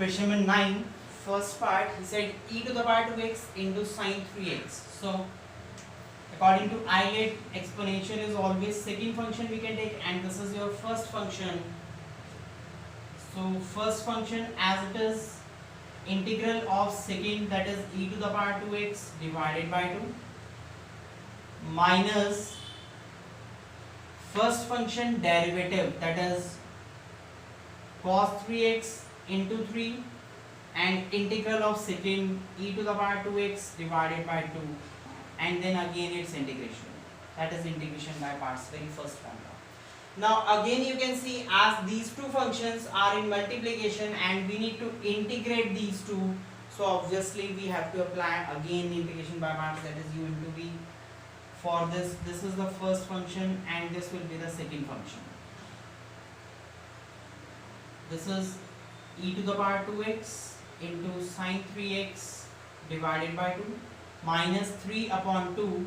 Question number 9, first part, he said e to the power 2x into sine 3x. So, according to Euclid, exponential is always second function we can take, and this is your first function. So, first function as it is integral of second, that is e to the power 2x divided by 2 minus first function derivative, that is cos 3x into 3 and integral of second e to the power 2x divided by 2, and then again its integration, that is integration by parts, very first formula. Now again you can see, as these two functions are in multiplication and we need to integrate these two, so obviously we have to apply again integration by parts, that is u into v. For this is the first function and this will be the second function. This is e to the power 2x into sine 3x divided by 2 minus 3 upon 2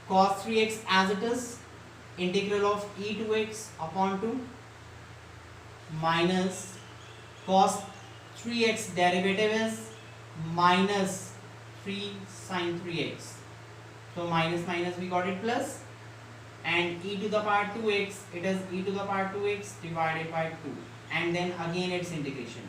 cos 3x as it is, integral of e to x upon 2 minus cos 3x derivative is minus 3 sine 3x. So minus minus we got it plus, and e to the power 2x, it is e to the power 2x divided by 2, and then again its integration.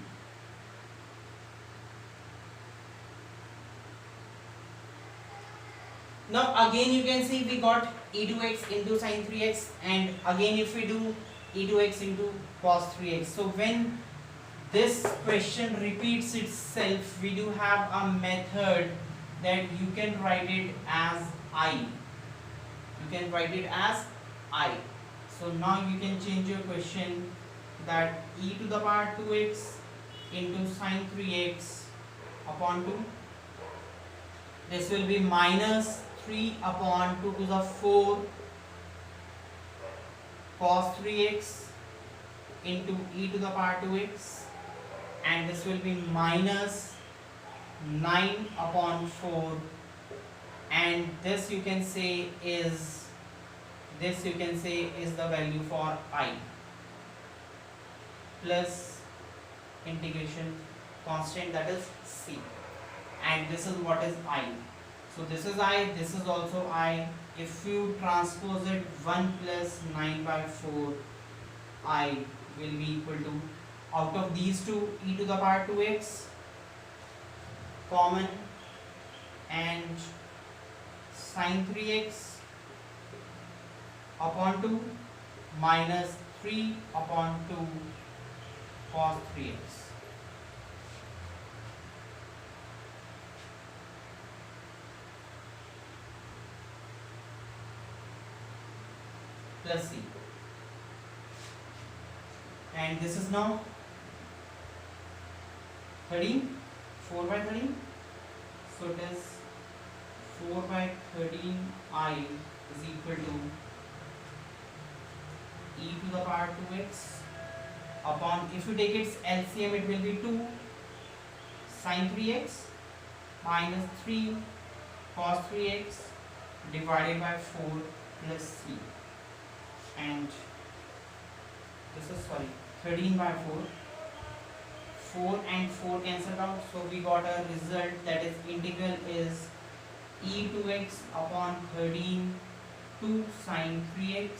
Now again you can see we got e to x into sine 3x, and again if we do e to x into cos 3x. So when this question repeats itself, we do have a method that you can write it as I. You can write it as I. So now you can change your question that e to the power 2x into sine 3x upon 2. This will be minus 3 upon 2 to the 4 cos 3x into e to the power 2x, and this will be minus 9 upon 4, and this you can say is the value for I, plus integration constant, that is c, and this is what is I. So this is I, this is also I. If you transpose it, 1 plus 9 by 4 I will be equal to, out of these two, e to the power 2x common, and sine 3x upon 2 minus 3 upon 2 cos 3x. Plus c, and this is now 13, 4 by 13, so it is 4 by 13 I is equal to e to the power 2x upon, if you take its LCM, it will be 2 sine 3x minus 3 cos 3x divided by 4 plus c, and this is 13 by 4 and 4 cancelled out, so we got a result, that is integral is e to x upon 13 2 sine 3x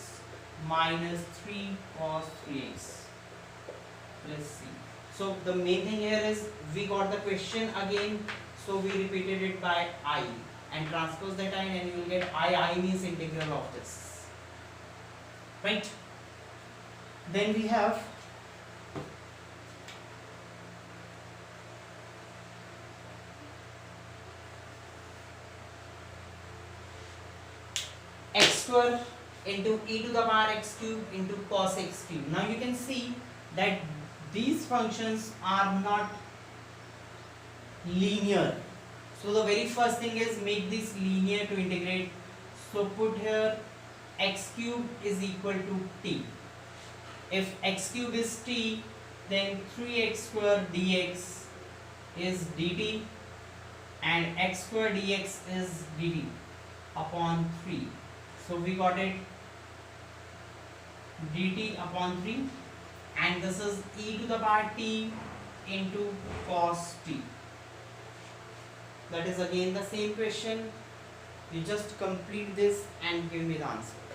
minus 3 cos 3x plus c. So the main thing here is we got the question again, so we repeated it by I and transpose that I, and you will get I means integral of this, right? Then we have x square into e to the power x cube into cos x cube. Now you can see that these functions are not linear. So the very first thing is make this linear to integrate. So put here x cube is equal to t. If x cube is t, then 3x square dx is dt, and x square dx is dt upon 3. So we got it dt upon 3, and this is e to the power t into cos t. That is again the same question. You just complete this and give me the answer.